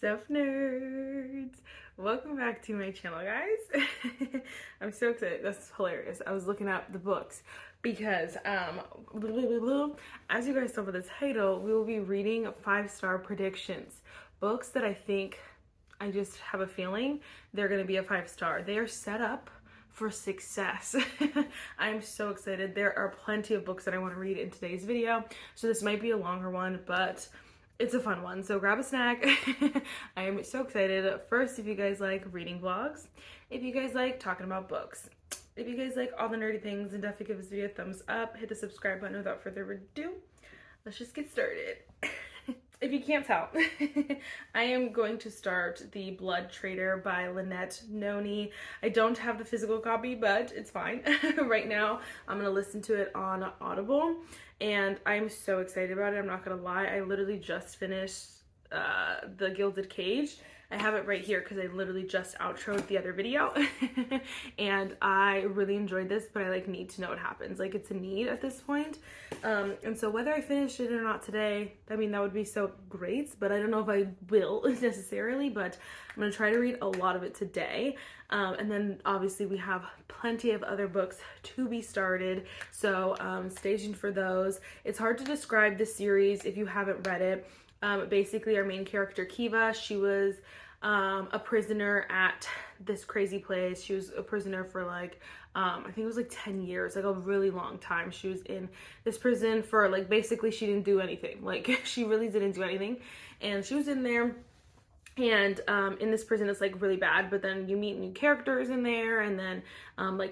Sup nerds, welcome back to my channel, guys. I'm so excited. That's hilarious. I was looking up the books because as you guys saw by the title, we will be reading 5-star predictions, books that I just have a feeling they're going to be a 5-star. They are set up for success. I'm so excited. There are plenty of books that I want to read in today's video, so this might be a longer one, but it's a fun one, so grab a snack. I am so excited. First, if you guys like reading vlogs, if you guys like talking about books, if you guys like all the nerdy things, then definitely give this video a thumbs up, hit the subscribe button. Without further ado, let's just get started. If you can't tell, I am going to start The Blood Trader by Lynette Noni. I don't have the physical copy, but it's fine. Right now, I'm going to listen to it on Audible, and I'm so excited about it. I'm not going to lie. I literally just finished The Gilded Cage. I have it right here because I literally just outroed the other video. And I really enjoyed this, but I need to know what happens. It's a need at this point. And so whether I finish it or not today, I mean, that would be so great, but I don't know if I will necessarily, but I'm gonna try to read a lot of it today. And then obviously we have plenty of other books to be started, so stay tuned for those. It's hard to describe this series if you haven't read it. Basically, our main character, Kiva, she was a prisoner at this crazy place. She was a prisoner for I think it was 10 years, a really long time. She was in this prison for basically she didn't do anything. She really didn't do anything. And she was in there, and in this prison it's really bad, but then you meet new characters in there, and then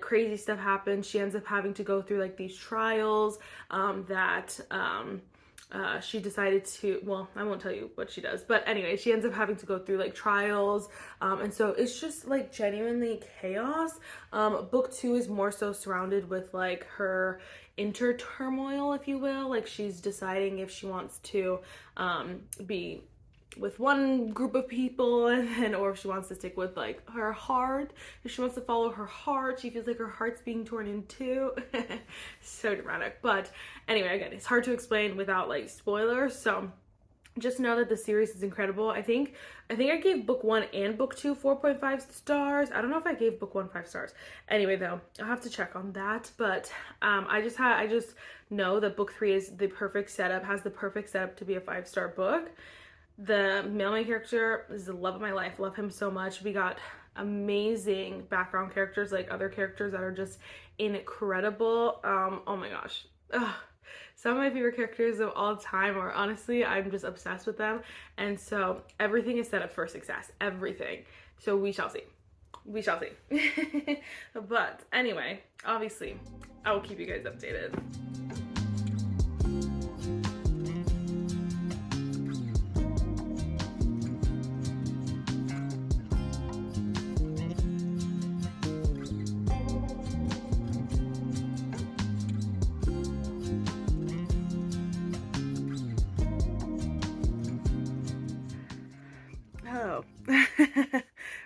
crazy stuff happens. She ends up having to go through these trials that she decided to, well, I won't tell you what she does, but anyway, she ends up having to go through trials, and so it's just genuinely chaos. Book 2 is more so surrounded with her inner turmoil, if you will. She's deciding if she wants to be with one group of people, or if she wants to stick with her heart, if she wants to follow her heart. She feels her heart's being torn in two. So dramatic. But anyway, again, it's hard to explain without spoilers, so just know that the series is incredible. I think I gave book 1 and book 2 4.5 stars. I don't know if I gave book 1 5 stars. Anyway, though, I'll have to check on that. But I just know that book 3 is the perfect setup, has the perfect setup to be a 5-star book. The main character is the love of my life. Love him so much. We got amazing background characters, other characters that are just incredible. Oh my gosh. Ugh. Some of my favorite characters of all time, or honestly, I'm just obsessed with them. And so everything is set up for success. Everything. So we shall see. We shall see. But anyway, obviously, I will keep you guys updated.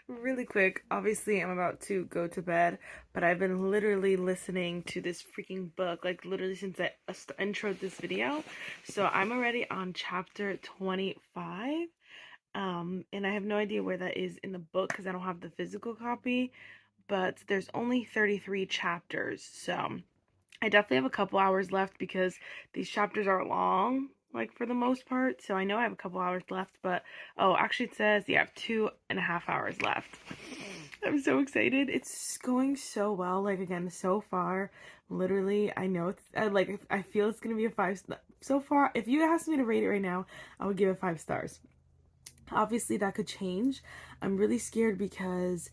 Really quick, obviously I'm about to go to bed, but I've been literally listening to this freaking book literally since I introed this video. So I'm already on chapter 25, and I have no idea where that is in the book because I don't have the physical copy, but there's only 33 chapters, so I definitely have a couple hours left because these chapters are long, for the most part. So I know I have a couple hours left, but oh, actually it says, yeah, I have 2.5 hours left. I'm so excited. It's going so well. Again, so far, literally, I know it's I feel it's gonna be a 5 so far. If you asked me to rate it right now, I would give it 5 stars. Obviously, that could change. I'm really scared because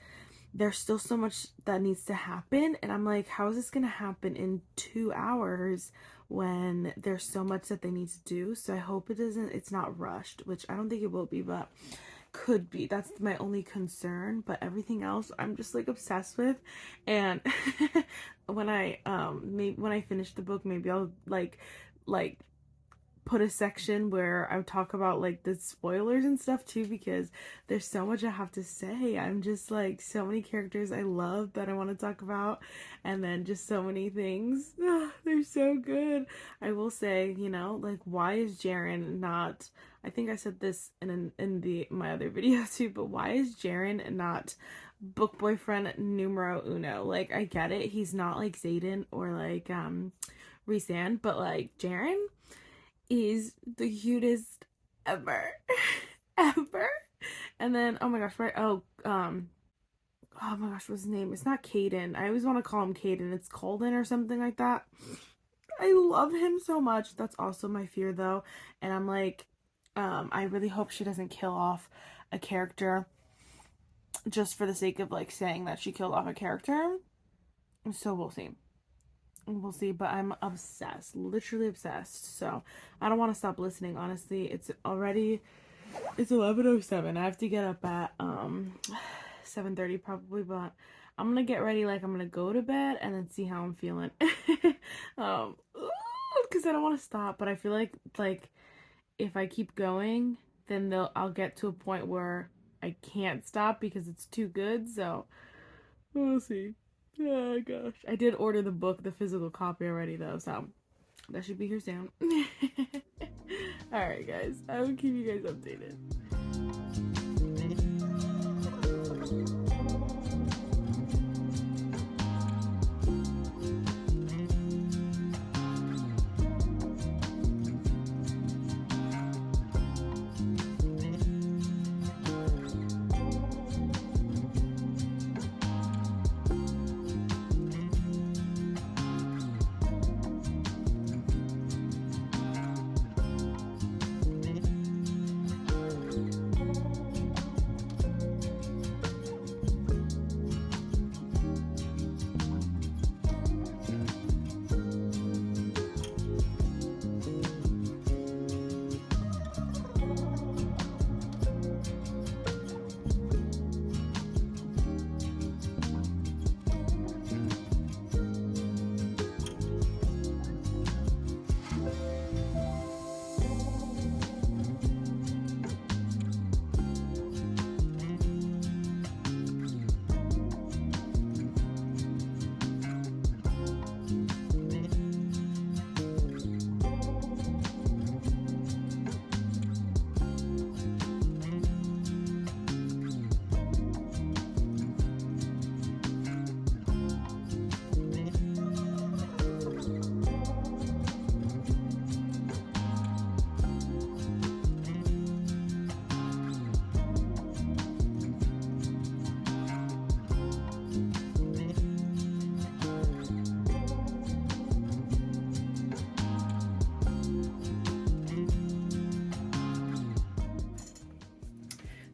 there's still so much that needs to happen, and I'm how is this gonna happen in 2 hours when there's so much that they need to do? So I hope it's not rushed, which I don't think it will be, but could be. That's my only concern. But everything else I'm just obsessed with. And when I finish the book, maybe I'll put a section where I talk about the spoilers and stuff too, because there's so much I have to say. I'm just so many characters I love that I want to talk about, and then just so many things. They're so good. I will say, why is Jaren not, I think I said this in my other video too, but why is Jaren not book boyfriend numero uno? Like, I get it, he's not like Zayden or like Rhysand, but like Jaren is the cutest ever. Ever. And then, oh my gosh, right, oh my gosh, what's his name? It's not Caden. I always want to call him Caden. It's Colden or something like that. I love him so much. That's also my fear though. And I'm like, I really hope she doesn't kill off a character just for the sake of like saying that she killed off a character. So we'll see. We'll see, but I'm obsessed. Literally obsessed. So I don't want to stop listening, honestly. It's 11:07. I have to get up at 7:30 probably, but I'm gonna get ready, like I'm gonna go to bed and then see how I'm feeling. Because I don't want to stop, but I feel like if I keep going, then I'll get to a point where I can't stop because it's too good. So we'll see. Oh gosh, I did order the book, the physical copy already though, so that should be here soon. All right guys, I will keep you guys updated.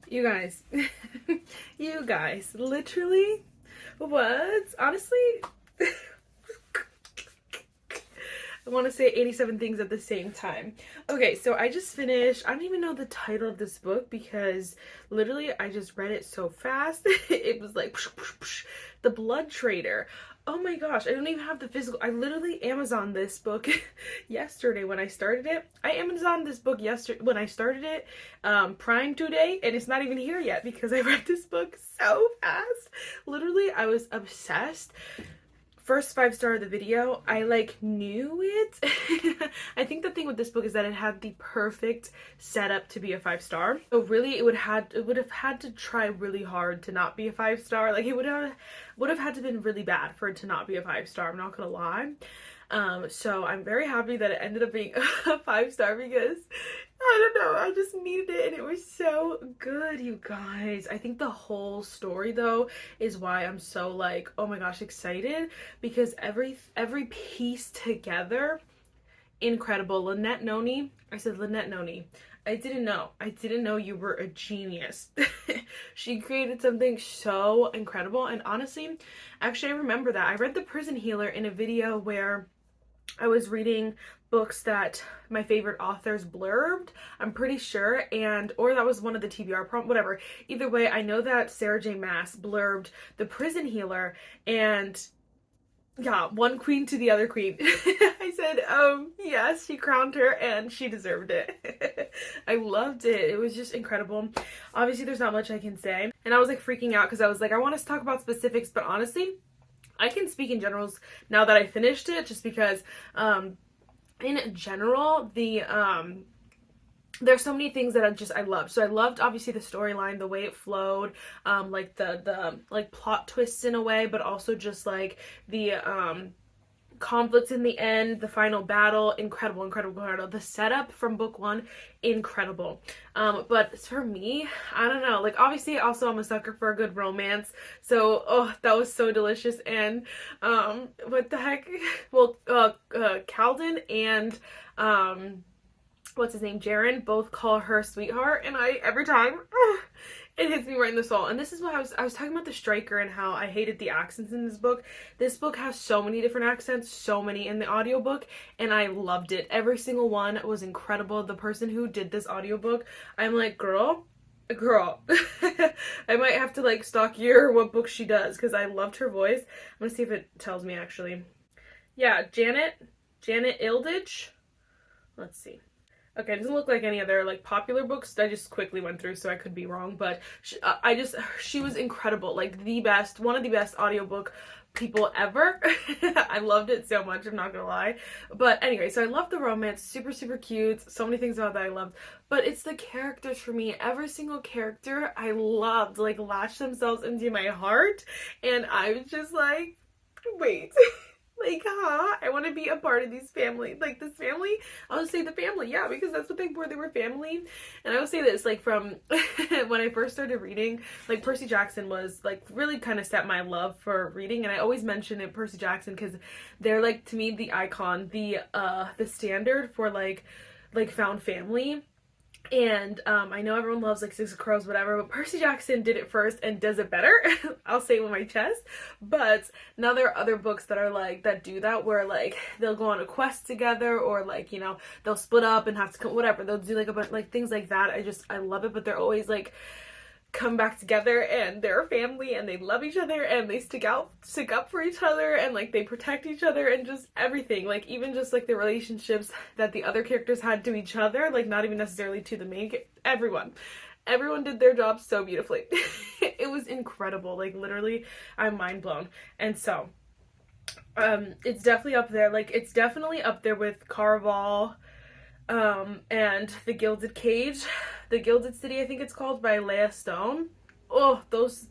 You guys, you guys, literally, what? Honestly, I want to say 87 things at the same time. Okay, so I just finished, I don't even know the title of this book because literally I just read it so fast. It was like, The Blood Trader. Oh my gosh, I don't even have the physical. I literally Amazoned this book yesterday when I started it. I Amazoned this book yesterday when I started it, Prime today, and it's not even here yet because I read this book so fast. Literally, I was obsessed. First 5-star of the video, I like knew it. I think the thing with this book is that it had the perfect setup to be a 5-star. So really, it would have had to try really hard to not be a 5-star. Like it would have had to been really bad for it to not be a 5-star. I'm not gonna lie. So I'm very happy that it ended up being a 5-star because I don't know, I just needed it and it was so good, you guys. I think the whole story though is why I'm so like, oh my gosh, excited, because every piece together, incredible. Lynette Noni, I said Lynette Noni. I didn't know you were a genius. She created something so incredible. And honestly, actually I remember that. I read The Prison Healer in a video where I was reading books that my favorite authors blurbed, I'm pretty sure, or that was one of the TBR whatever. Either way, I know that Sarah J. Maas blurbed The Prison Healer, and yeah, one queen to the other queen. I said, yes, she crowned her and she deserved it. I loved it. It was just incredible. Obviously, there's not much I can say. And I was like freaking out because I was like, I want us to talk about specifics, but honestly, I can speak in generals now that I finished it, just because in general, there's so many things that I loved. So I loved obviously the storyline, the way it flowed, like the like plot twists in a way, but also just like the conflicts in the end, the final battle, incredible. The setup from book one, incredible. But for me, I don't know, like obviously also I'm a sucker for a good romance, so oh, that was so delicious. And what the heck, well, Calden and what's his name, Jaren, both call her sweetheart, and I every time it hits me right in the soul. And this is what I was talking about the striker and how I hated the accents in this book. This book has so many different accents, so many in the audiobook, and I loved it. Every single one was incredible. The person who did this audiobook, I'm like, girl, I might have to like stalk what book she does, because I loved her voice. I'm gonna see if it tells me actually. Yeah, Janet Ilditch. Let's see. Okay, it doesn't look like any other like popular books. I just quickly went through, so I could be wrong, but she was incredible. Like the best, one of the best audiobook people ever. I loved it so much, I'm not gonna lie. But anyway, so I love the romance, super cute. So many things about that I loved. But it's the characters for me. Every single character I loved, like latched themselves into my heart, and I was just like, wait. Like, I want to be a part of these family. Like, this family, I'll just say the family, yeah, because that's what they were. They were family. And I will say this, like, from when I first started reading, like, Percy Jackson was, like, really kind of set my love for reading. And I always mention it, Percy Jackson, because they're, like, to me, the icon, the standard for, like, found family. And I know everyone loves like Six of Crows, whatever, but Percy Jackson did it first and does it better. I'll say it with my chest. But now there are other books that are like, that do that, where like they'll go on a quest together, or like, you know, they'll split up and have to come, whatever, they'll do like a bunch, like things like that. I love it, but they're always like come back together, and they're a family, and they love each other, and they stick up for each other, and like they protect each other, and just everything, like even just like the relationships that the other characters had to each other, like not even necessarily to the main everyone did their job so beautifully. It was incredible, like literally I'm mind blown. And so it's definitely up there, like it's definitely up there with Caraval, and The Gilded Cage, The Gilded City, I think it's called, by Leah Stone. Oh, those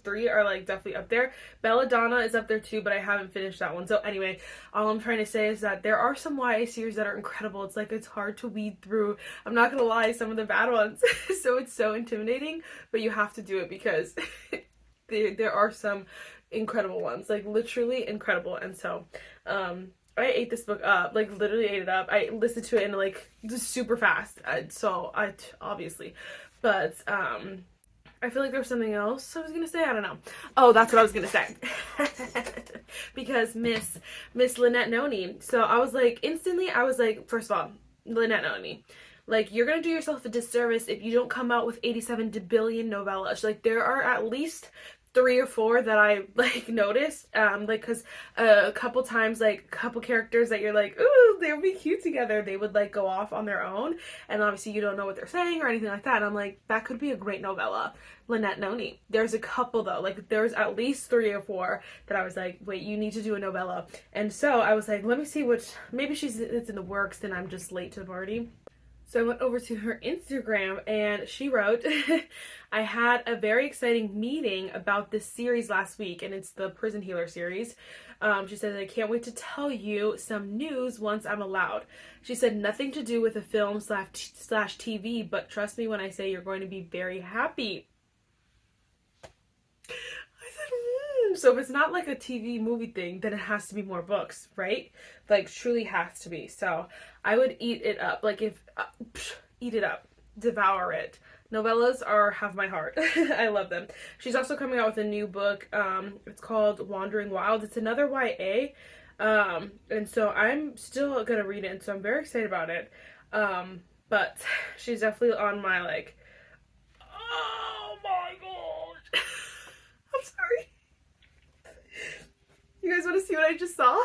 three are like definitely up there. Belladonna is up there too, but I haven't finished that one. So anyway, all I'm trying to say is that there are some YA series that are incredible. It's like, it's hard to weed through. I'm not gonna lie, some of the bad ones. So it's so intimidating, but you have to do it, because there are some incredible ones, like literally incredible. And so I ate this book up, like literally ate it up. I listened to it in like just super fast, so I obviously, but I feel like there was something else I was gonna say. I don't know. Oh, that's what I was gonna say. Because Miss Lynette Noni. So I was like, instantly, I was like, first of all, Lynette Noni, like, you're gonna do yourself a disservice if you don't come out with 87 billion novellas. Like, there are at least 3 or 4 that I like noticed, like, because a couple times, like a couple characters that you're like, ooh, they would be cute together, they would like go off on their own, and obviously you don't know what they're saying or anything like that. And I'm like, that could be a great novella. Lynette Noni. There's a couple though, like there's at least 3 or 4 that I was like, wait, you need to do a novella. And so I was like, let me see which, maybe it's in the works and I'm just late to the party. So I went over to her Instagram, and she wrote, I had a very exciting meeting about this series last week, and it's the Prison Healer series. She said, I can't wait to tell you some news once I'm allowed. She said, nothing to do with a film slash TV, but trust me when I say you're going to be very happy. So if it's not like a TV movie thing, then it has to be more books, right? Like, truly has to be. So I would eat it up. Like, if eat it up, devour it. Novellas have my heart. I love them. She's also coming out with a new book. It's called Wandering Wild. It's another YA. And so I'm still gonna read it, and so I'm very excited about it. But she's definitely on my like, oh my gosh. I'm sorry. You guys want to see what I just saw?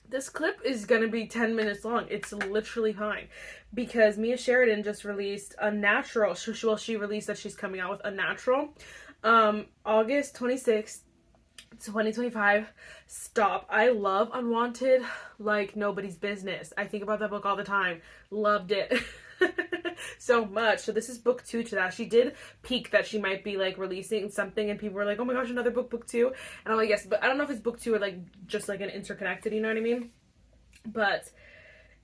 This clip is going to be 10 minutes long. It's literally fine. Because Mia Sheridan just released a natural. She released that she's coming out with a natural. August 26th. 2025. Stop. I love Unwanted like nobody's business. I think about that book all the time. Loved it. So much. So this is book 2 to that. She did peek that she might be like releasing something, and people were like, oh my gosh, another book 2. And I'm like, yes, but I don't know if it's book 2 or like just like an interconnected, you know what I mean? But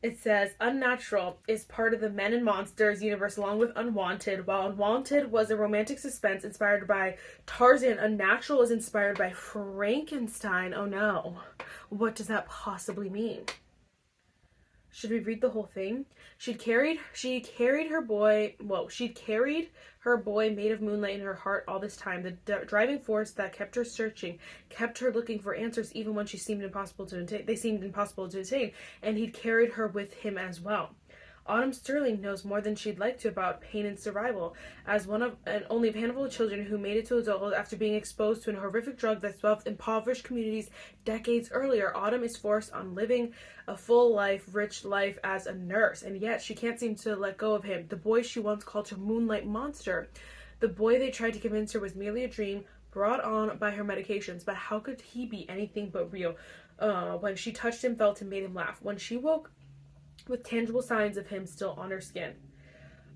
it says Unnatural is part of the Men and Monsters universe along with Unwanted. While Unwanted was a romantic suspense inspired by Tarzan, Unnatural is inspired by Frankenstein. Oh no. What does that possibly mean? Should we read the whole thing? She'd carried her boy made of moonlight in her heart all this time. The driving force that kept her searching, kept her looking for answers even when they seemed impossible to attain, and he'd carried her with him as well. Autumn Sterling knows more than she'd like to about pain and survival. As one of and only a handful of children who made it to adulthood after being exposed to an horrific drug that swept impoverished communities decades earlier, Autumn is forced on living a full life, rich life as a nurse, and yet she can't seem to let go of him, the boy she once called her Moonlight Monster. The boy they tried to convince her was merely a dream brought on by her medications, but how could he be anything but real? When she touched him, felt him, made him laugh. When she woke with tangible signs of him still on her skin.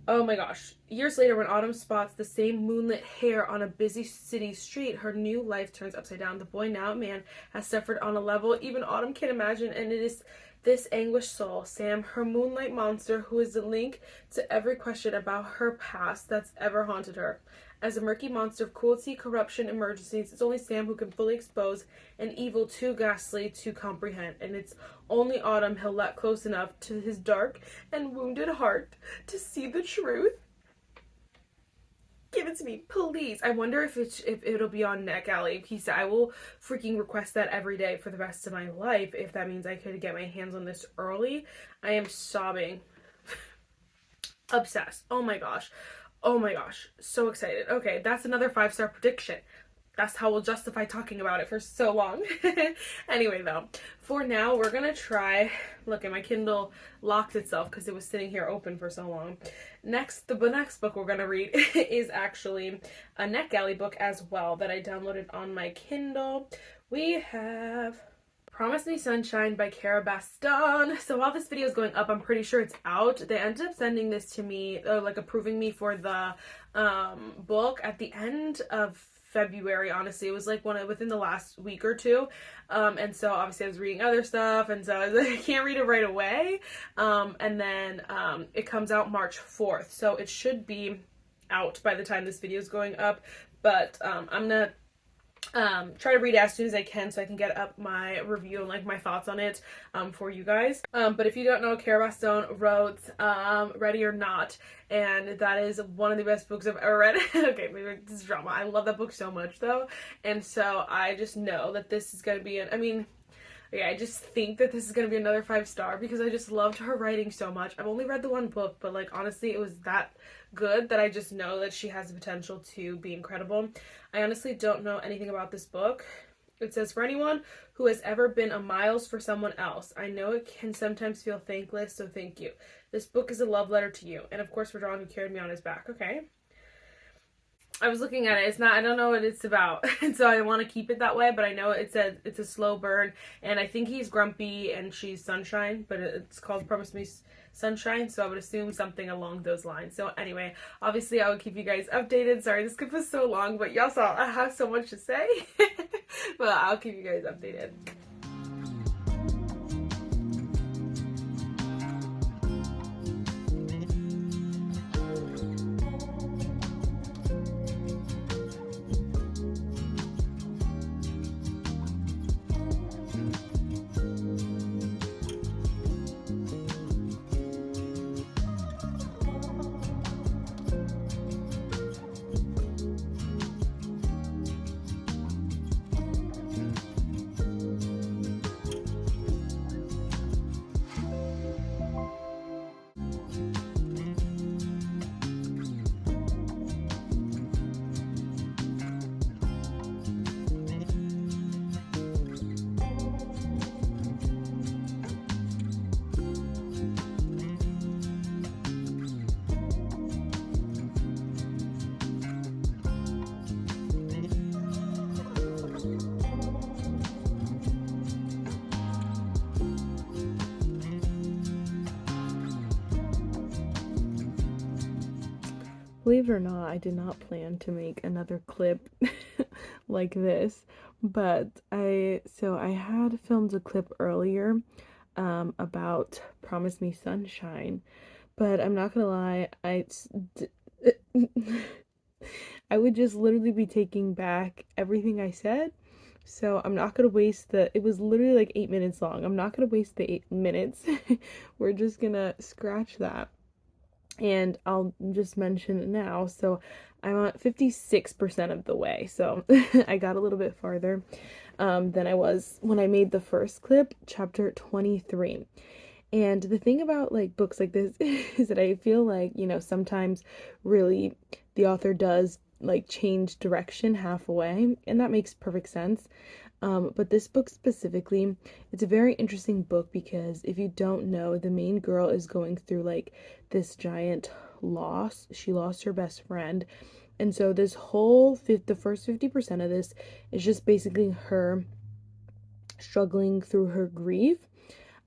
Oh my gosh. Years later, when Autumn spots the same moonlit hair on a busy city street, her new life turns upside down. The boy, now a man, has suffered on a level even Autumn can't imagine, and it is this anguished soul, Sam, her moonlight monster, who is the link to every question about her past that's ever haunted her. As a murky monster of cruelty, corruption, emergencies, it's only Sam who can fully expose an evil too ghastly to comprehend, and it's only Autumn he'll let close enough to his dark and wounded heart to see the truth. Give it to me, please. I wonder if it'll be on NetGalley. He said I will freaking request that every day for the rest of my life if that means I could get my hands on this early. I am sobbing. Obsessed. Oh my gosh. Oh my gosh, so excited. Okay, that's another 5-star prediction. That's how we'll justify talking about it for so long. Anyway, though, for now, we're gonna try... Look, and my Kindle locked itself because it was sitting here open for so long. The next book we're gonna read is actually a NetGalley book as well that I downloaded on my Kindle. We have Promise Me Sunshine by Cara Baston. So while this video is going up, I'm pretty sure it's out. They ended up sending this to me, like approving me for the book at the end of February. Honestly, it was like within the last week or two, and so obviously I was reading other stuff, and so I was like, I can't read it right away, and then it comes out March 4th, so it should be out by the time this video is going up, but I'm gonna try to read it as soon as I can so I can get up my review and like my thoughts on it for you guys. But if you don't know, Cara Baston wrote Ready or Not, and that is one of the best books I've ever read. Okay, maybe this is drama. I love that book so much though, and so I just know that this is gonna be I just think that this is going to be another 5-star because I just loved her writing so much. I've only read the one book, but like honestly, it was that good that I just know that she has the potential to be incredible. I honestly don't know anything about this book. It says, for anyone who has ever been a miles for someone else, I know it can sometimes feel thankless, so thank you. This book is a love letter to you. And of course, for John, who carried me on his back. Okay. I was looking at it. I don't know what it's about. And so I want to keep it that way, but I know it said it's a slow burn, and I think he's grumpy and she's Sunshine, but it's called Promise Me Sunshine, so I would assume something along those lines. So anyway, obviously I will keep you guys updated. Sorry, this clip was so long, but y'all saw I have so much to say. But I'll keep you guys updated. Believe it or not, I did not plan to make another clip like this, but I had filmed a clip earlier about Promise Me Sunshine, but I'm not gonna lie, I would just literally be taking back everything I said. So I'm not gonna waste it was literally like 8 minutes long. I'm not gonna waste the 8 minutes. We're just gonna scratch that. And I'll just mention it now. So I'm at 56% of the way. So I got a little bit farther than I was when I made the first clip, chapter 23. And the thing about like books like this is that I feel like, sometimes really the author does like change direction halfway, and that makes perfect sense. But this book specifically, it's a very interesting book because if you don't know, the main girl is going through like this giant loss. She lost her best friend. And so this whole the first 50% of this is just basically her struggling through her grief.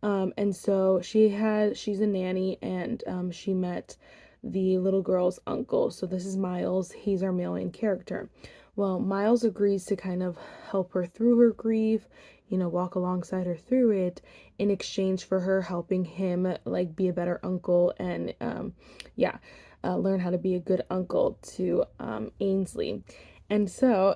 And so she's a nanny, and she met the little girl's uncle. So this is Miles. He's our main character. Well, Miles agrees to kind of help her through her grief, walk alongside her through it in exchange for her helping him like be a better uncle and learn how to be a good uncle to Ainsley. And so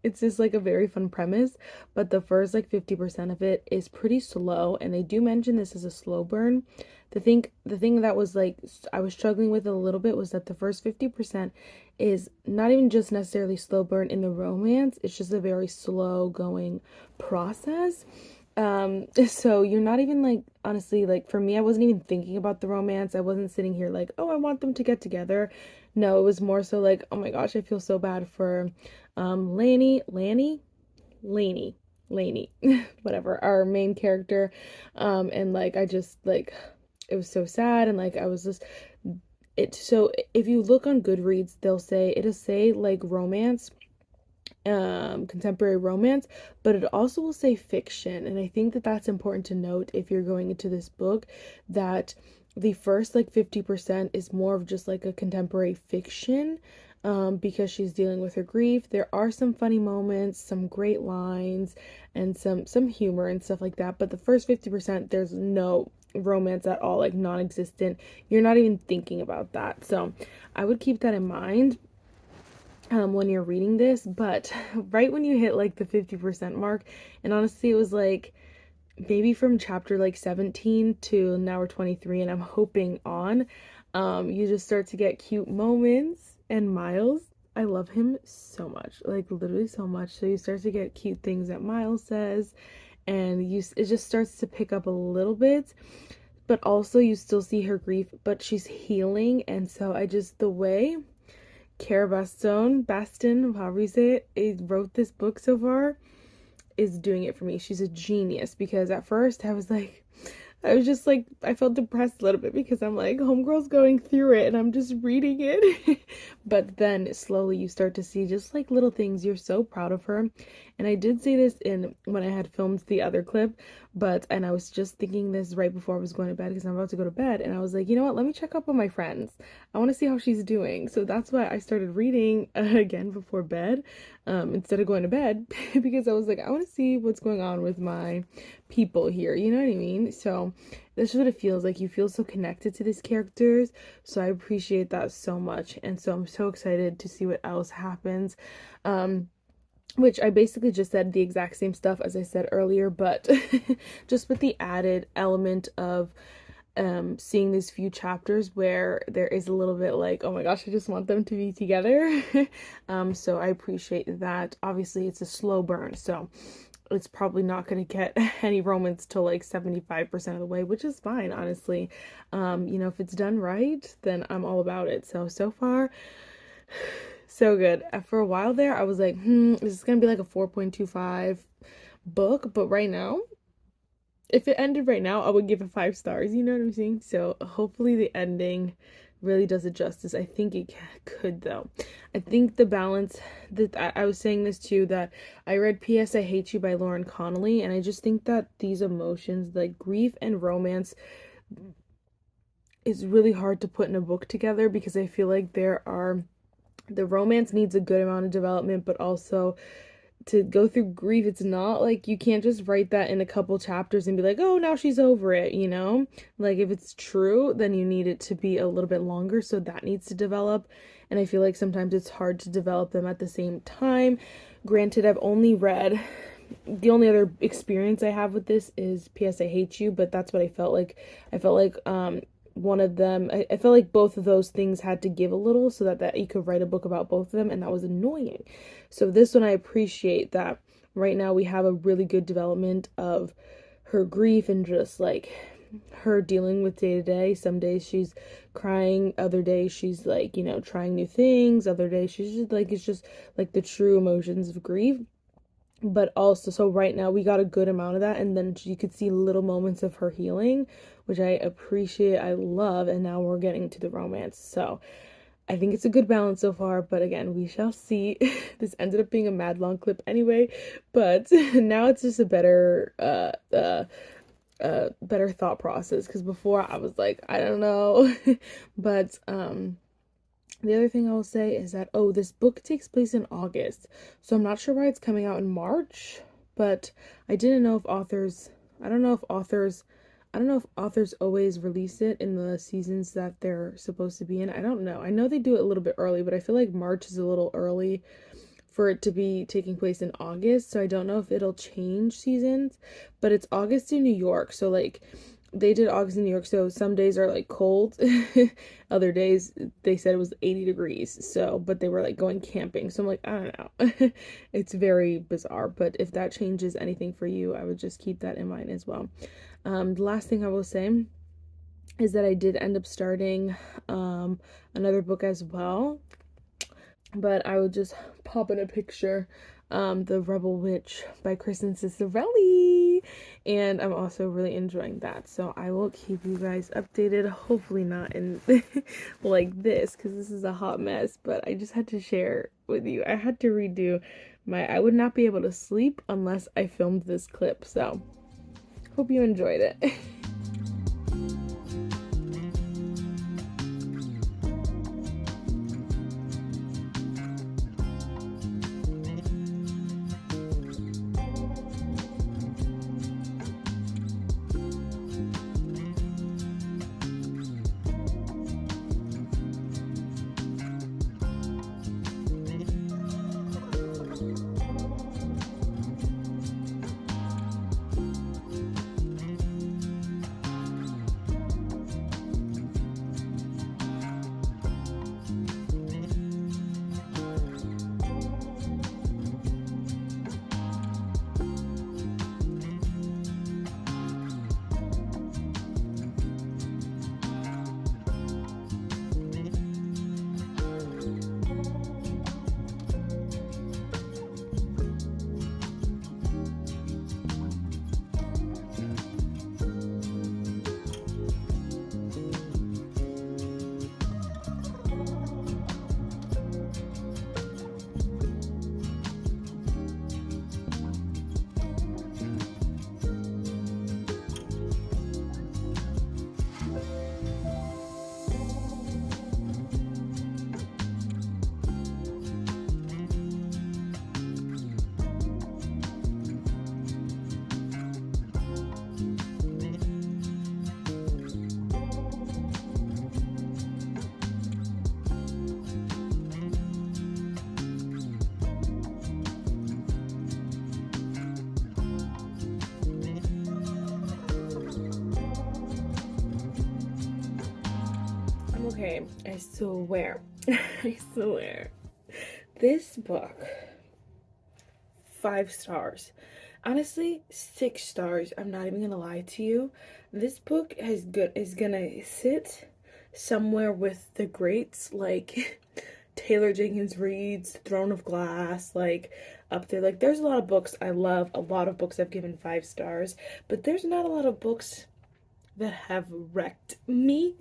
it's just like a very fun premise, but the first like 50% of it is pretty slow, and they do mention this as a slow burn. The thing that was like I was struggling with a little bit was that the first 50% is not even just necessarily slow burn in the romance, it's just a very slow going process. So you're not even like, honestly, like for me, I wasn't even thinking about the romance. I wasn't sitting here like, oh, I want them to get together. No, it was more so like, oh my gosh, I feel so bad for Laney, whatever, our main character. And like I just like it was so sad, and like I was just so if you look on Goodreads, it'll say like romance, contemporary romance, but it also will say fiction. And I think that that's important to note if you're going into this book, that the first like 50% is more of just like a contemporary fiction, because she's dealing with her grief. There are some funny moments, some great lines, and some humor and stuff like that, but the first 50% there's no romance at all, like non-existent. You're not even thinking about that. So I would keep that in mind when you're reading this. But right when you hit like the 50% mark, and honestly it was like maybe from chapter like 17 to now we're 23 and I'm hoping on, you just start to get cute moments. And Miles, I love him so much, like literally so much. So you start to get cute things that Miles says, and it just starts to pick up a little bit, but also you still see her grief, but she's healing. And so the way Cara Baston, however you say it, wrote this book so far is doing it for me. She's a genius, because at first I was just like, I felt depressed a little bit because I'm like, homegirl's going through it and I'm just reading it. But then slowly you start to see just like little things. You're so proud of her. And I did say this when I had filmed the other clip, and I was just thinking this right before I was going to bed, because I'm about to go to bed, and I was like, you know what, let me check up on my friends. I want to see how she's doing. So that's why I started reading again before bed, instead of going to bed, because I was like, I want to see what's going on with my people here, you know what I mean? So this is what it feels like. You feel so connected to these characters, so I appreciate that so much. And so I'm so excited to see what else happens, which I basically just said the exact same stuff as I said earlier, but just with the added element of seeing these few chapters where there is a little bit like, oh my gosh, I just want them to be together. So I appreciate that. Obviously it's a slow burn, so it's probably not going to get any romance till like 75% of the way, which is fine, honestly. If it's done right, then I'm all about it. So far, so good. For a while there, I was like, is this going to be like a 4.25 book? But right now, if it ended right now, I would give it 5 stars. You know what I'm saying? So hopefully the ending really does it justice. I think it could, though. I think the balance, that I was saying this too, that I read P.S. I Hate You by Lauren Connolly, and I just think that these emotions, like grief and romance, is really hard to put in a book together, because I feel like the romance needs a good amount of development, but also to go through grief, it's not like you can't just write that in a couple chapters and be like, oh, now she's over it, you know? Like, if it's true, then you need it to be a little bit longer, so that needs to develop. And I feel like sometimes it's hard to develop them at the same time. Granted, I've only read, the only other experience I have with this is P.S. I Hate You, but that's what I felt like. I felt like one of them, I felt like both of those things had to give a little, so that you could write a book about both of them, and that was annoying. So this one, I appreciate that right now we have a really good development of her grief, and just like her dealing with day to day. Some days she's crying, other days she's like, you know, trying new things, other days she's just like, it's just like the true emotions of grief. But also, so right now we got a good amount of that, and then you could see little moments of her healing, which I appreciate, I love. And now we're getting to the romance, so I think it's a good balance so far, but again, we shall see. This ended up being a mad long clip anyway, but now it's just a better better thought process, because before I was like, I don't know. But the other thing I will say is that, oh, this book takes place in August, so I'm not sure why it's coming out in March, but I didn't know if authors, I don't know if authors always release it in the seasons that they're supposed to be in. I don't know. I know they do it a little bit early, but I feel like March is a little early for it to be taking place in August, so I don't know if it'll change seasons, but it's August in New York, so like, they did August in New York, so some days are like cold. Other days they said it was 80 degrees. So, but they were like going camping. So I'm like, I don't know. It's very bizarre. But if that changes anything for you, I would just keep that in mind as well. The last thing I will say is that I did end up starting another book as well. But I will just pop in a picture. The Rebel Witch by Kristen Cicerelli, and I'm also really enjoying that, so I will keep you guys updated. Hopefully not in like this, because this is a hot mess, but I just had to share with you. I had to redo I would not be able to sleep unless I filmed this clip, so hope you enjoyed it. Okay, I swear, I swear, this book, 5 stars. Honestly, 6 stars. I'm not even gonna lie to you. This book is gonna sit somewhere with the greats, like Taylor Jenkins Reid's Throne of Glass, like up there. Like, there's a lot of books I love, a lot of books I've given 5 stars, but there's not a lot of books that have wrecked me,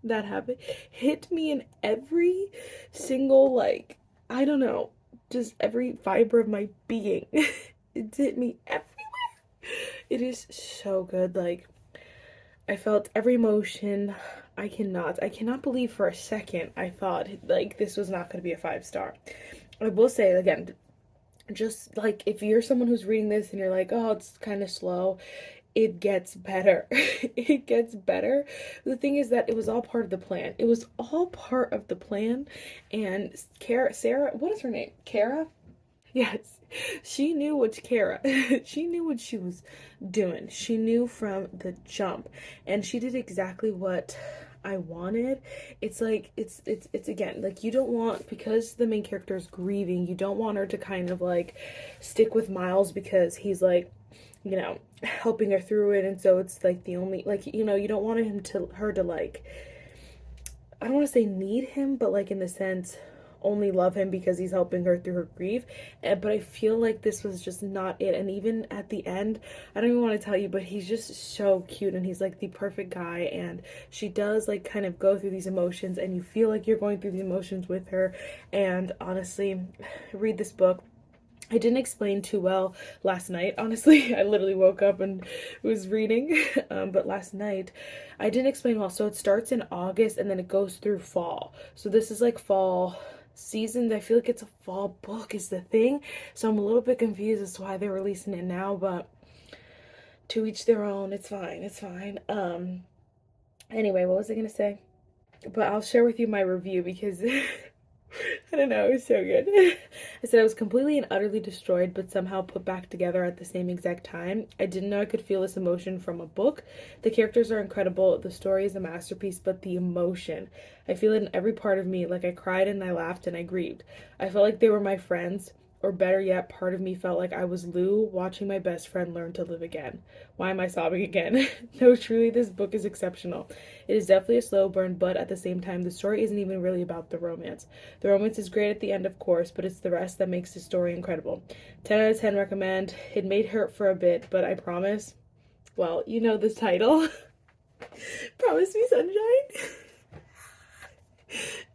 that have hit me in every single, like, I don't know, just every fiber of my being. It's hit me everywhere. It is so good. Like, I felt every emotion. I cannot believe for a second I thought like this was not going to be a 5-star. I will say again, just like if you're someone who's reading this and you're like, oh, it's kind of slow, it gets better. It gets better. The thing is that it was all part of the plan. It was all part of the plan. And Sarah, what is her name? Kara? Yes. She knew she knew what she was doing. She knew from the jump. And she did exactly what I wanted. It's like it's again, like you don't want, because the main character is grieving, you don't want her to kind of like stick with Miles because he's like, you know, helping her through it, and so it's like the only, like, you know, you don't want her to like, I don't want to say need him, but like in the sense only love him because he's helping her through her grief. But I feel like this was just not it. And even at the end, I don't even want to tell you, but he's just so cute and he's like the perfect guy, and she does like kind of go through these emotions and you feel like you're going through the emotions with her. And honestly, read this book. I didn't explain too well last night, honestly. I literally woke up and was reading, but last night I didn't explain well. So it starts in August and then it goes through fall. So this is like fall season. I feel like it's a fall book is the thing. So I'm a little bit confused as to why they're releasing it now, but to each their own. It's fine. It's fine. Anyway, what was I gonna say? But I'll share with you my review because I don't know, it was so good. I said I was completely and utterly destroyed, but somehow put back together at the same exact time. I didn't know I could feel this emotion from a book. The characters are incredible, the story is a masterpiece, but the emotion, I feel it in every part of me. Like I cried and I laughed and I grieved. I felt like they were my friends. Or better yet, part of me felt like I was Lou watching my best friend learn to live again. Why am I sobbing again? No, truly, this book is exceptional. It is definitely a slow burn, but at the same time, the story isn't even really about the romance. The romance is great at the end, of course, but it's the rest that makes the story incredible. 10 out of 10 recommend. It may hurt for a bit, but I promise. Well, you know the title. Promise me sunshine.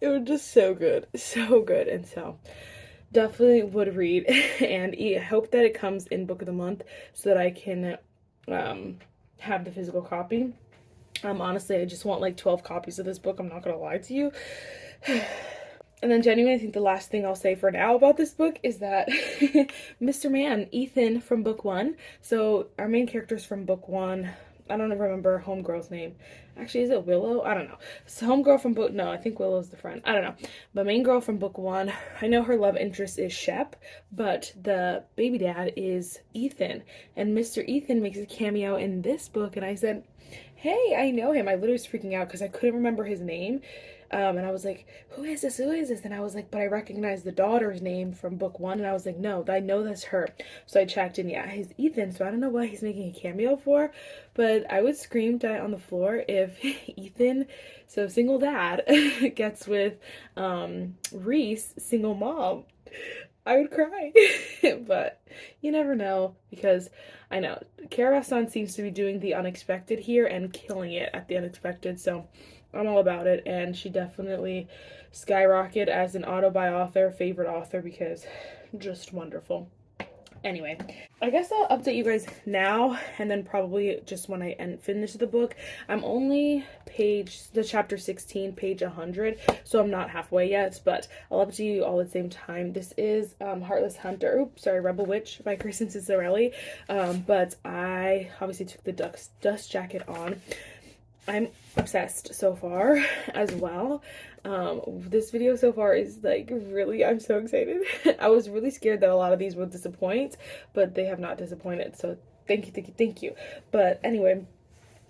It was just so good. So good. And so definitely would read, and I hope that it comes in book of the month so that I can have the physical copy. Honestly, I just want like 12 copies of this book, I'm not gonna lie to you. And then genuinely, I think the last thing I'll say for now about this book is that Mr. Man, Ethan from book 1, so our main character's from book 1, I don't remember homegirl's name. Actually, is it Willow? I don't know. So homegirl from book, no, I think Willow's the friend. I don't know. But main girl from book 1, I know her love interest is Shep, but the baby dad is Ethan. And Mr. Ethan makes a cameo in this book, and I said, hey, I know him. I literally was freaking out because I couldn't remember his name. And I was like, who is this? Who is this? And I was like, but I recognize the daughter's name from book 1. And I was like, no, I know that's her. So I checked, and yeah, he's Ethan. So I don't know what he's making a cameo for, but I would scream die on the floor if Ethan, so single dad, gets with Reese, single mom. I would cry. But you never know, because I know Kara-san seems to be doing the unexpected here and killing it at the unexpected. So I'm all about it, and she definitely skyrocketed as an favorite author, because just wonderful. Anyway, I guess I'll update you guys now, and then probably just when I finish the book. I'm only chapter 16, page 100, so I'm not halfway yet, but I'll update you all at the same time. This is Heartless Hunter, Rebel Witch by Kristen Cicerelli, but I obviously took the dust jacket on. I'm obsessed so far as well. This video so far is like really, I'm so excited. I was really scared that a lot of these would disappoint, but they have not disappointed, so thank you. But anyway,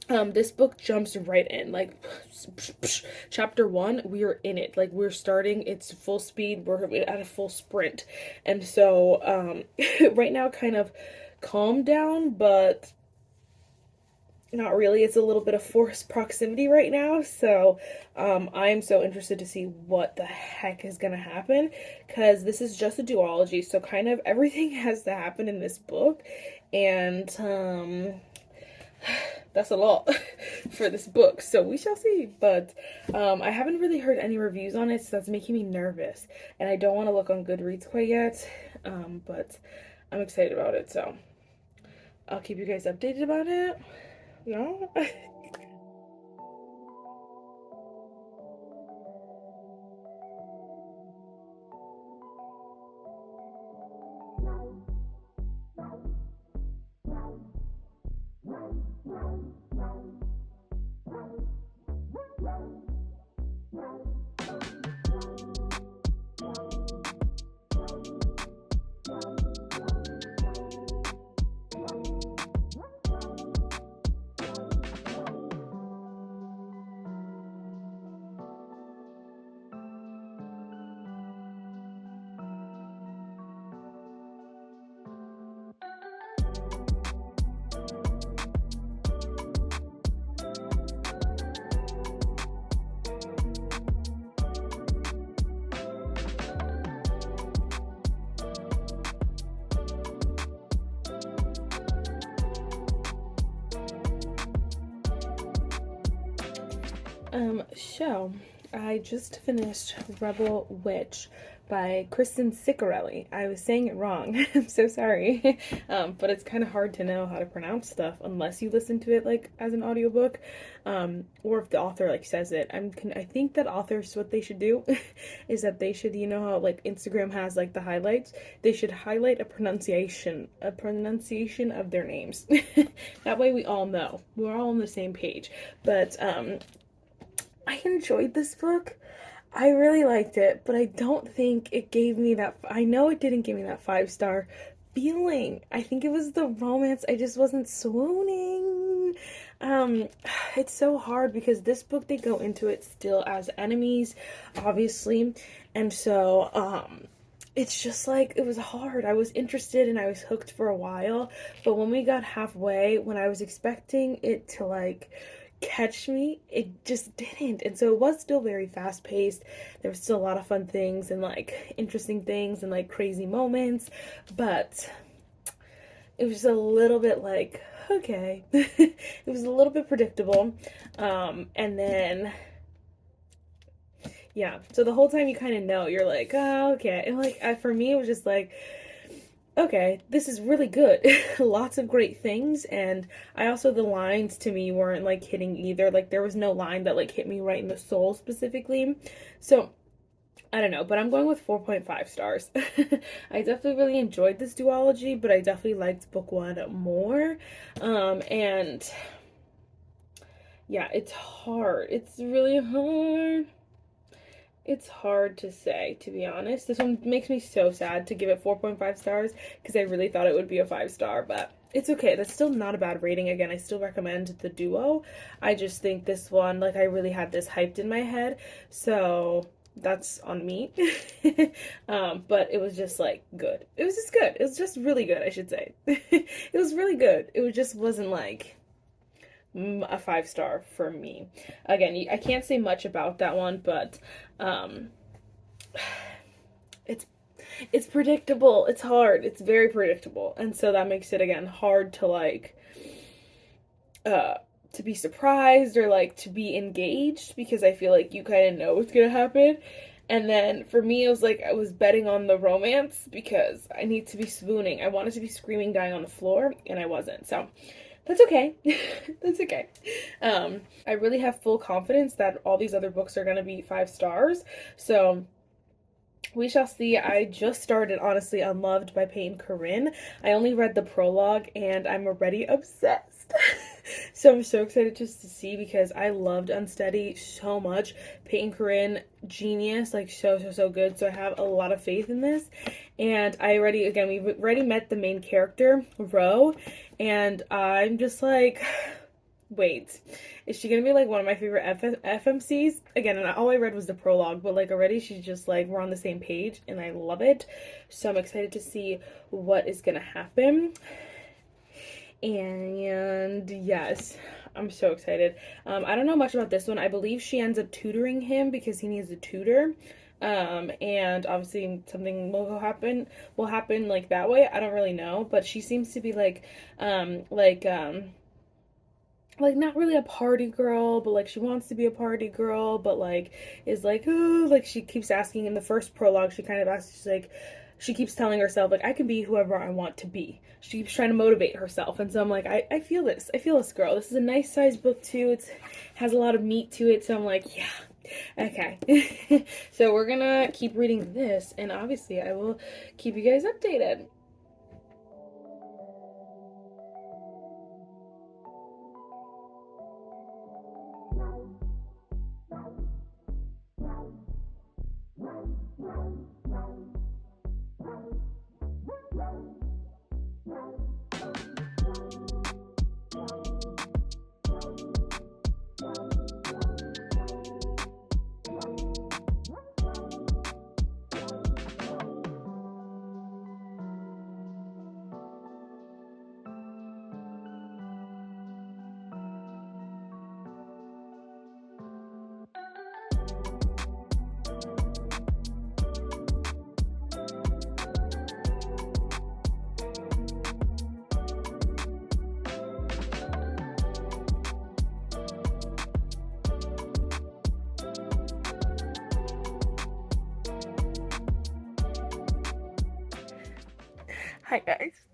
this book jumps right in, like chapter 1, we are in it, like we're starting, it's full speed, we're at a full sprint. And so right now kind of calm down, but not really. It's a little bit of forced proximity right now, so I'm so interested to see what the heck is gonna happen, because this is just a duology, so kind of everything has to happen in this book, and that's a lot for this book, so we shall see. But I haven't really heard any reviews on it, so that's making me nervous, and I don't want to look on Goodreads quite yet, but I'm excited about it, so I'll keep you guys updated about it. No? So I just finished Rebel Witch by Kristen Ciccarelli. I was saying it wrong. I'm so sorry. But it's kind of hard to know how to pronounce stuff unless you listen to it like as an audiobook, or if the author like says it. I think that authors, what they should do is that they should, you know how like Instagram has like the highlights, they should highlight a pronunciation of their names. That way we all know. We're all on the same page. But I enjoyed this book. I really liked it, but I don't think it gave me that, I know it didn't give me that 5-star feeling. I think it was the romance. I just wasn't swooning. It's so hard because this book, they go into it still as enemies, obviously, and so, it's just like, it was hard. I was interested and I was hooked for a while, but when we got halfway, when I was expecting it to like catch me, it just didn't. And so it was still very fast paced. There was still a lot of fun things and like interesting things and like crazy moments, but it was a little bit like, okay. It was a little bit predictable. And then yeah, so the whole time you kind of know, you're like, oh, okay. And like, for me, it was just like, okay, this is really good. Lots of great things. And I also, the lines to me weren't like hitting either. Like there was no line that like hit me right in the soul specifically. So I don't know, but I'm going with 4.5 stars. I definitely really enjoyed this duology, but I definitely liked book 1 more. And yeah, it's hard. It's really hard. It's hard to say, to be honest. This one makes me so sad to give it 4.5 stars because I really thought it would be a 5-star, but it's okay. That's still not a bad rating. Again, I still recommend the duo. I just think this one, like, I really had this hyped in my head, so that's on me. But it was just, like, good. It was just good. It was just really good, I should say. It was really good. It just wasn't, like, a 5-star for me. Again, I can't say much about that one, but it's predictable. It's hard. It's very predictable, and so that makes it again hard to like to be surprised or like to be engaged, because I feel like you kind of know what's gonna happen. And then for me, it was like I was betting on the romance because I need to be swooning. I wanted to be screaming, dying on the floor, and I wasn't. So that's okay. That's okay. I really have full confidence that all these other books are going to be 5 stars. So we shall see. I just started, honestly, Unloved by Peyton Corinne. I only read the prologue and I'm already obsessed. So I'm so excited just to see, because I loved Unsteady so much. Peyton Corinne, genius, like so good. So I have a lot of faith in this. And we've already met the main character, Ro, and I'm just like, wait, is she gonna be like one of my favorite FMCs? Again, and all I read was the prologue, but like already she's just like, we're on the same page and I love it. So I'm excited to see what is gonna happen. And yes, I'm so excited. I don't know much about this one. I believe she ends up tutoring him because he needs a tutor. And obviously something will happen like that way. I don't really know, but she seems to be like not really a party girl, but like she wants to be a party girl, but like is like, oh, like she keeps asking in the first prologue, she kind of asks, she's like, she keeps telling herself, like, I can be whoever I want to be. She keeps trying to motivate herself. And so I'm like, I feel this. I feel this girl. This is a nice sized book too. It has a lot of meat to it. So I'm like, yeah, okay. So we're gonna keep reading this, and obviously I will keep you guys updated. Hi guys.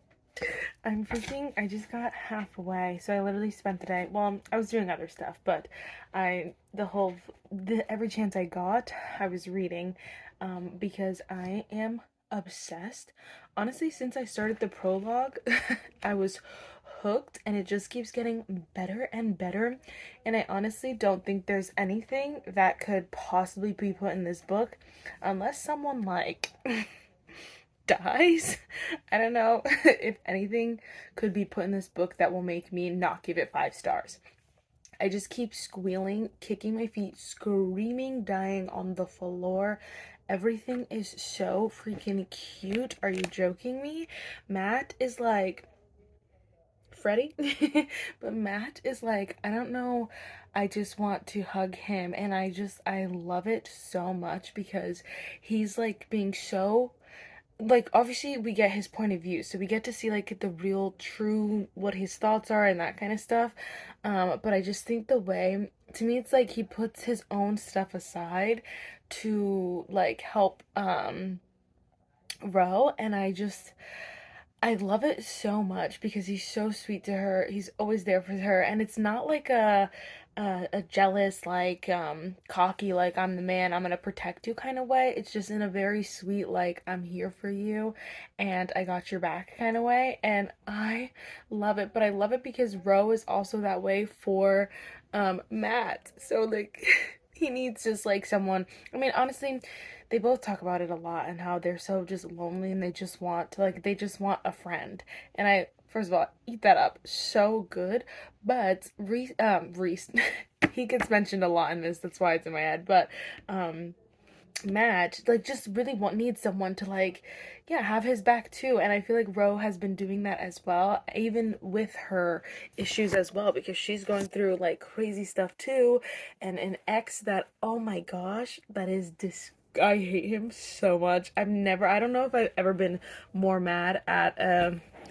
I just got halfway, so I literally spent the day, well, I was doing other stuff, but every chance I got, I was reading, because I am obsessed. Honestly, since I started the prologue, I was hooked, and it just keeps getting better and better, and I honestly don't think there's anything that could possibly be put in this book, unless someone, like, dies. I don't know if anything could be put in this book that will make me not give it 5 stars. I just keep squealing, kicking my feet, screaming, dying on the floor. Everything is so freaking cute. Are you joking me? Matt is like Freddie, but Matt is like, I don't know. I just want to hug him, and I love it so much because he's like being so, like, obviously we get his point of view, so we get to see like the real true what his thoughts are and that kind of stuff, but I just think the way, to me, it's like he puts his own stuff aside to like help Ro, and I love it so much because he's so sweet to her. He's always there for her, and it's not like a jealous, like, cocky, like, I'm the man, I'm gonna protect you kind of way. It's just in a very sweet, like, I'm here for you and I got your back kind of way, and I love it. But I love it because Ro is also that way for Matt. So like he needs just like someone. I mean, honestly, they both talk about it a lot and how they're so just lonely and they just want to, like, they just want a friend. And I, first of all, eat that up, so good. But Reese he gets mentioned a lot in this, that's why it's in my head. But Matt, like, just really needs someone to, like, yeah, have his back too. And I feel like Ro has been doing that as well, even with her issues as well, because she's going through like crazy stuff too, and an ex that, oh my gosh, that is I hate him so much. I don't know if I've ever been more mad at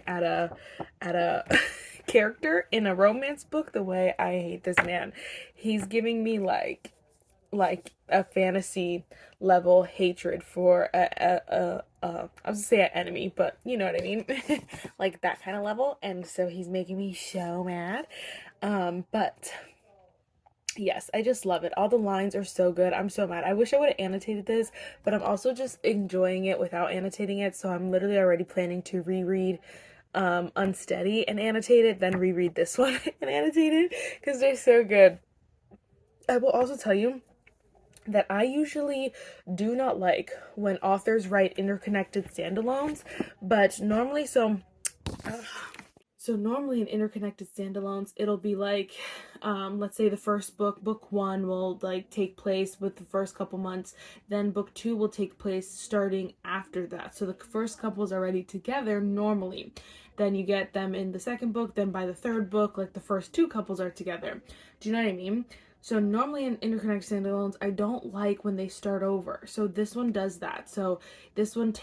at a at a character in a romance book the way I hate this man. He's giving me like a fantasy level hatred for I was gonna say an enemy, but you know what I mean. Like that kind of level, and so he's making me so mad. But yes, I just love it. All the lines are so good. I'm so mad. I wish I would have annotated this, but I'm also just enjoying it without annotating it, so I'm literally already planning to reread Unsteady and annotate it, then reread this one and annotate it, because they're so good. I will also tell you that I usually do not like when authors write interconnected standalones, but normally, so normally in interconnected standalones, it'll be like, let's say the first book one will like take place with the first couple months, then book two will take place starting after that. So the first couple is already together normally. Then you get them in the second book, then by the third book, like the first two couples are together. Do you know what I mean? So normally in interconnected standalones, I don't like when they start over. So this one does that. So this one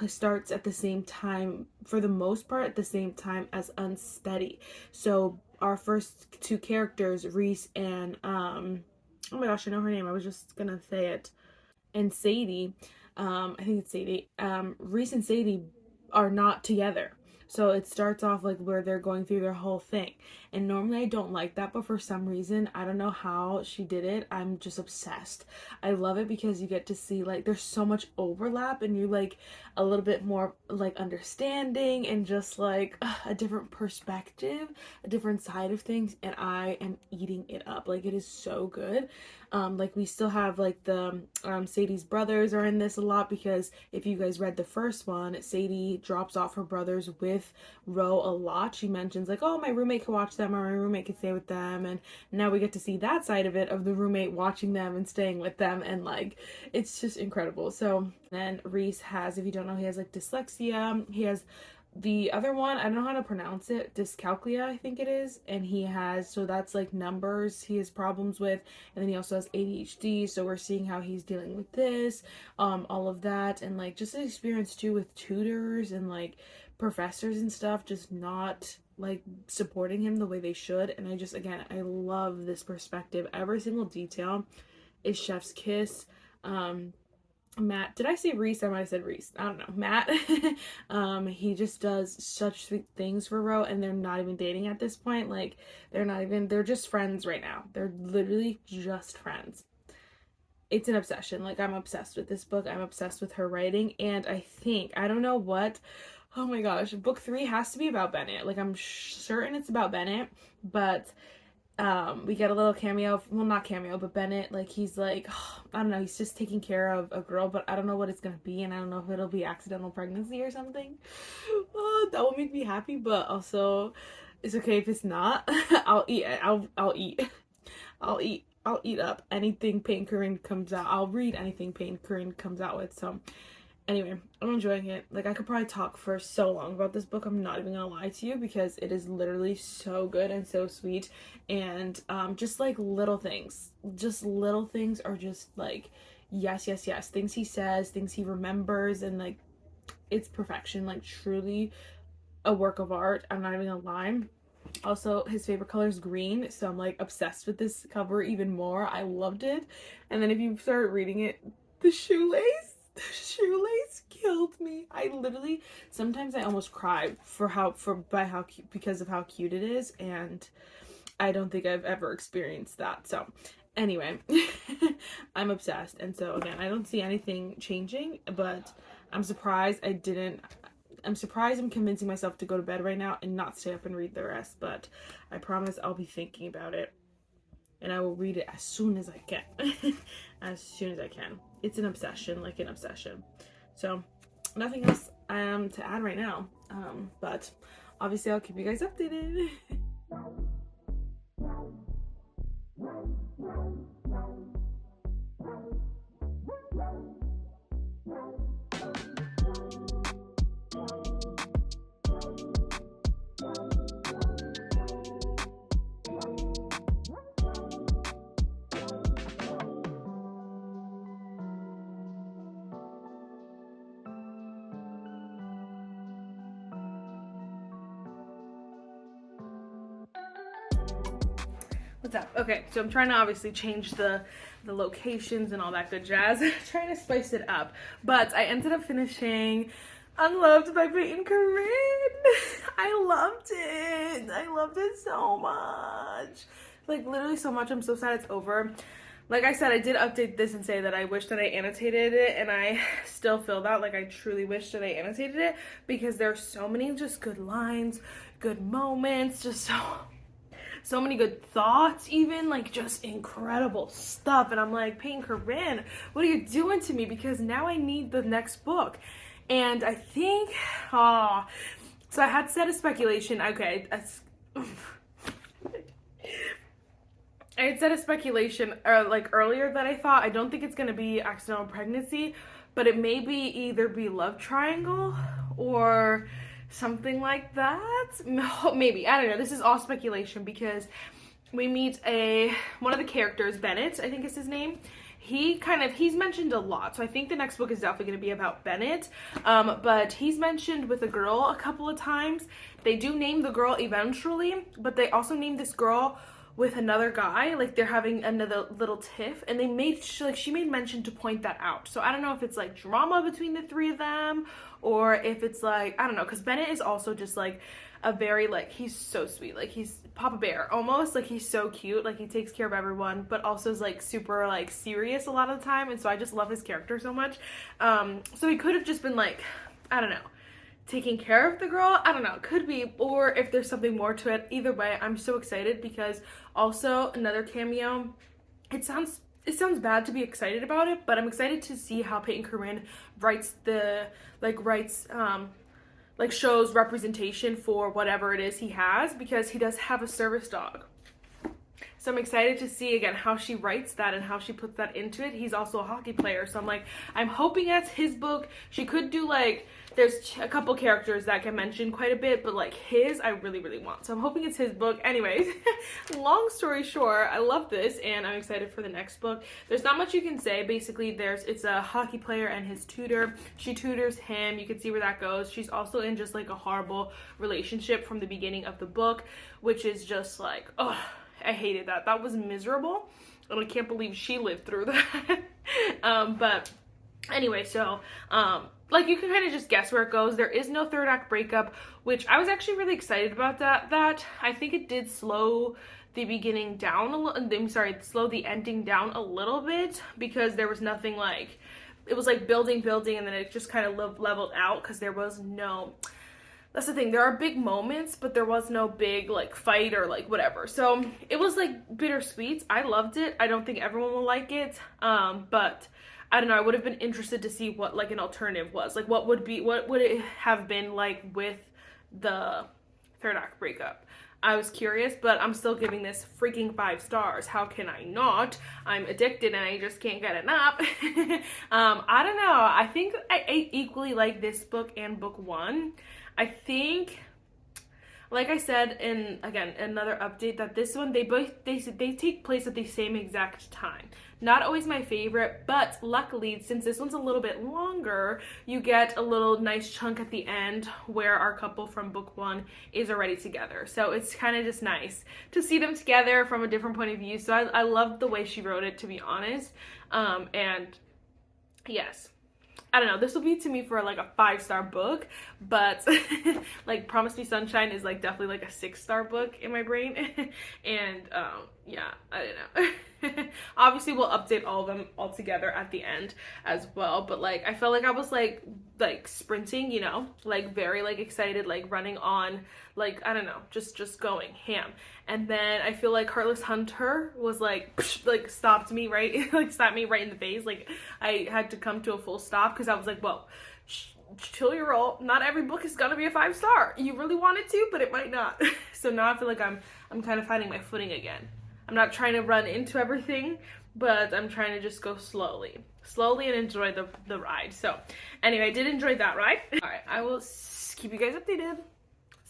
starts at the same time, for the most part, at the same time as Unsteady. So our first two characters, Reese and oh my gosh, I know her name. I was just gonna say it. And Sadie, I think it's Sadie. Reese and Sadie are not together. So it starts off like where they're going through their whole thing. And normally I don't like that, but for some reason, I don't know how she did it. I'm just obsessed. I love it because you get to see, like, there's so much overlap and you're like a little bit more like understanding and just like a different perspective, a different side of things, and I am eating it up. Like, it is so good. Like, we still have like the Sadie's brothers are in this a lot, because if you guys read the first one, Sadie drops off her brothers with Ro a lot. She mentions like, oh, my roommate can watch them, or my roommate can stay with them, and now we get to see that side of it, of the roommate watching them and staying with them, and like, it's just incredible. So then Reese has, if you don't know, he has like dyslexia. He has the other one, I don't know how to pronounce it, dyscalculia, I think it is, and he has, so that's like numbers he has problems with, and then he also has ADHD, so we're seeing how he's dealing with this, all of that, and like just an experience too with tutors and like professors and stuff just not like supporting him the way they should. And I just, again, I love this perspective. Every single detail is chef's kiss. Matt, did I say Reese? I might have said Reese. I don't know. Matt, he just does such sweet things for Ro, and they're not even dating at this point. Like, they're just friends right now. They're literally just friends. It's an obsession. Like, I'm obsessed with this book. I'm obsessed with her writing, and I don't know what, oh my gosh, book 3 has to be about Bennett. Like, I'm certain it's about Bennett, but we get a little cameo, well, not cameo, but Bennett, like, he's like, I don't know, he's just taking care of a girl, but I don't know what it's gonna be, and I don't know if it'll be accidental pregnancy or something. Oh, that will make me happy, but also it's okay if it's not. I'll eat it. I'll eat up anything Peyton Corinne comes out. I'll read anything Peyton Corinne comes out with. So anyway, I'm enjoying it. Like, I could probably talk for so long about this book. I'm not even gonna lie to you, because it is literally so good and so sweet. And just like little things are just like, yes, things he says, things he remembers, and like, it's perfection. Like, truly a work of art. I'm not even gonna lie. Also, his favorite color is green, so I'm like obsessed with this cover even more. I loved it. And then if you start reading it, the shoelace killed me. I literally, sometimes I almost cry because of how cute it is, and I don't think I've ever experienced that. So anyway, I'm obsessed. And so again, I don't see anything changing, but I'm surprised I'm convincing myself to go to bed right now and not stay up and read the rest, but I promise I'll be thinking about it, and I will read it as soon as I can. As soon as I can. It's an obsession, like an obsession. So nothing else to add right now, but obviously I'll keep you guys updated. What's up? Okay, so I'm trying to obviously change the locations and all that good jazz. Trying to spice it up. But I ended up finishing Unloved by Peyton Corinne. I loved it. I loved it so much. Like, literally so much. I'm so sad it's over. Like I said, I did update this and say that I wish that I annotated it, and I still feel that. Like, I truly wish that I annotated it, because there's so many just good lines, good moments, just so many good thoughts, even, like, just incredible stuff. And I'm like, Peyton Corinne, what are you doing to me? Because now I need the next book. And I think, so I had set a speculation. Okay, I had said a speculation like earlier that I don't think it's gonna be accidental pregnancy, but it may be either be love triangle or something like that. Maybe, I don't know. This is all speculation, because we meet one of the characters, Bennett, I think is his name. He's mentioned a lot, so I think the next book is definitely going to be about Bennett, but he's mentioned with a girl a couple of times. They do name the girl eventually, but they also named this girl with another guy. Like, they're having another little tiff, and she made mention to point that out. So I don't know if it's like drama between the three of them, or if it's like, I don't know, because Bennett is also just like a very, like, he's so sweet. Like, he's Papa Bear almost. Like, he's so cute. Like, he takes care of everyone, but also is like super like serious a lot of the time. And so I just love his character so much. So he could have just been like, I don't know, taking care of the girl. I don't know, could be, or if there's something more to it. Either way, I'm so excited, because also another cameo. It sounds bad to be excited about it, but I'm excited to see how Peyton Corinne shows representation for whatever it is he has, because he does have a service dog. So I'm excited to see, again, how she writes that and how she puts that into it. He's also a hockey player, so I'm hoping that's his book. She could do, like, there's a couple characters that get mentioned quite a bit, but, like, his, I really, really want. So I'm hoping it's his book. Anyways, long story short, I love this, and I'm excited for the next book. There's not much you can say. Basically, it's a hockey player and his tutor. She tutors him. You can see where that goes. She's also in just, like, a horrible relationship from the beginning of the book, which is just, like, ugh. I hated that. That was miserable, and I can't believe she lived through that. But Anyway, so like you can kind of just guess where it goes. There is no third act breakup, which I was actually really excited about. That I think it did slow the beginning down a little. I'm sorry, slow the ending down a little bit, because there was nothing like, it was like building, and then it just kind of leveled out, because there was no, that's the thing, there are big moments, but there was no big like fight or like whatever. So it was like bittersweet. I loved it. I don't think everyone will like it, but I don't know, I would have been interested to see what like an alternative was. Like what would it have been like with the third act breakup. I was curious, but I'm still giving this freaking 5 stars. How can I not? I'm addicted and I just can't get enough. I don't know. I think I equally like this book and book 1. I think, like I said in, again, another update, that this one, they take place at the same exact time. Not always my favorite, but luckily, since this one's a little bit longer, you get a little nice chunk at the end where our couple from book 1 is already together. So it's kind of just nice to see them together from a different point of view. So I loved the way she wrote it, to be honest. And yes, I don't know, this will be to me for like a 5-star book, but like Promise Me Sunshine is like definitely like a 6-star book in my brain. And yeah, I don't know. Obviously we'll update all of them all together at the end as well, but like I felt like I was like sprinting, you know, like very like excited, like running on, like I don't know, just going ham. And then I feel like Heartless Hunter was like stopped me right like slapped me right in the face. Like I had to come to a full stop, because I was like, whoa, chill your roll. Not every book is gonna be a 5-star. You really wanted to, but it might not. So now I feel like I'm kind of finding my footing again. I'm not trying to run into everything, but I'm trying to just go slowly and enjoy the ride. So anyway, I did enjoy that ride. All right, I will keep you guys updated.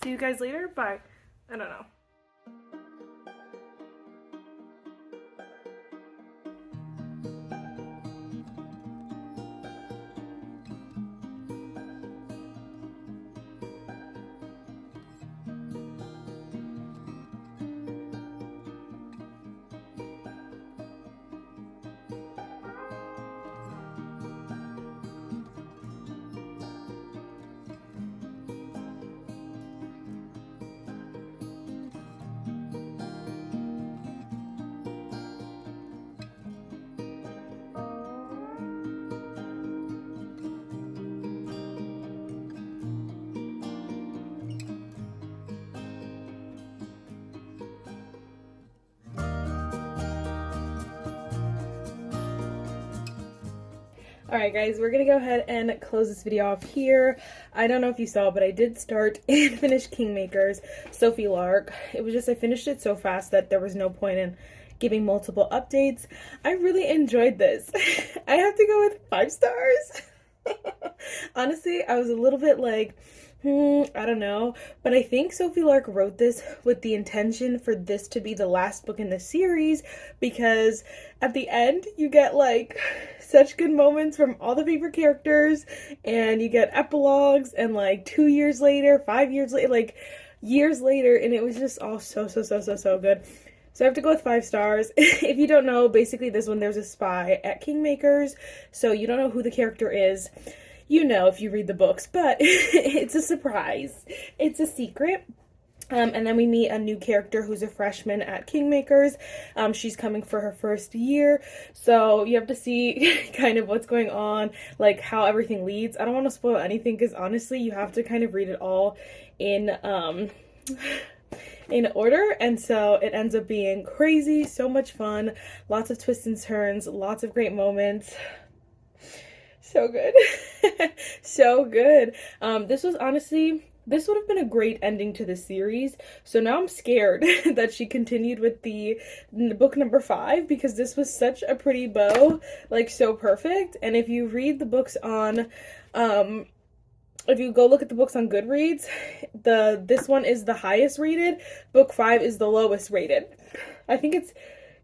See you guys later. Bye. I don't know. Alright guys, we're gonna go ahead and close this video off here. I don't know if you saw, but I did start and finish Kingmakers, Sophie Lark. It was just, I finished it so fast that there was no point in giving multiple updates. I really enjoyed this. I have to go with 5 stars. Honestly, I was a little bit like, I don't know, but I think Sophie Lark wrote this with the intention for this to be the last book in the series, because at the end you get like such good moments from all the favorite characters, and you get epilogues, and like 2 years later, 5 years later, like years later, and it was just all so good. So I have to go with 5 stars. If you don't know, basically this one, there's a spy at Kingmakers, so you don't know who the character is. You know if you read the books, but it's a surprise. It's a secret. And then we meet a new character who's a freshman at Kingmakers. She's coming for her first year, so you have to see kind of what's going on, like how everything leads. I don't want to spoil anything, because honestly, you have to kind of read it all in order, and so it ends up being crazy, so much fun, lots of twists and turns, lots of great moments. So good. So good. This was honestly, this would have been a great ending to the series. So now I'm scared that she continued with the book number 5, because this was such a pretty bow, like so perfect. And if you read the books on, if you go look at the books on Goodreads, this one is the highest rated, book 5 is the lowest rated. I think it's,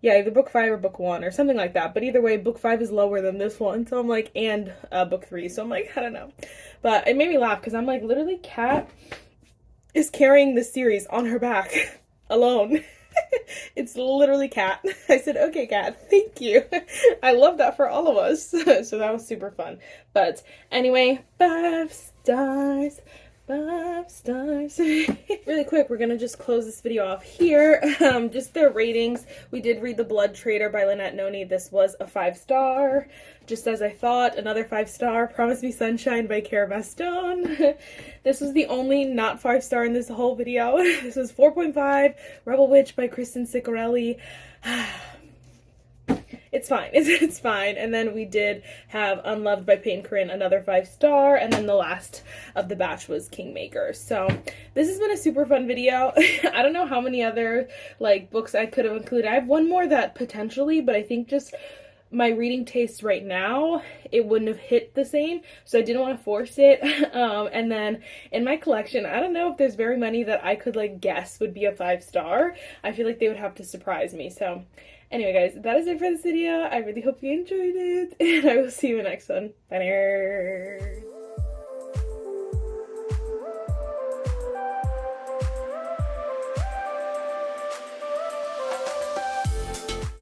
yeah, either book 5 or book 1 or something like that. But either way, book 5 is lower than this one. So I'm like, and book 3. So I'm like, I don't know. But it made me laugh, because I'm like, literally, Kat is carrying this series on her back alone. It's literally cat. I said, okay, cat, thank you. I love that for all of us. So that was super fun. But anyway, 5 stars. 5 stars. Really quick, we're gonna just close this video off here. Just their ratings. We did read The Blood Trader by Lynette Noni. This was a 5-star. Just as I thought, another 5-star. Promise Me Sunshine by Cara Baston. This was the only not 5-star in this whole video. This was 4.5. Rebel Witch by Kristen Ciccarelli. It's fine. It's fine. And then we did have Unloved by Peyton Corinne, another 5-star. And then the last of the batch was Kingmaker. So this has been a super fun video. I don't know how many other like books I could have included. I have one more that potentially, but I think just my reading taste right now, it wouldn't have hit the same, so I didn't want to force it. And then in my collection, I don't know if there's very many that I could like guess would be a 5-star. I feel like they would have to surprise me. So anyway guys, that is it for this video. I really hope you enjoyed it, and I will see you in the next one. Bye, nerds.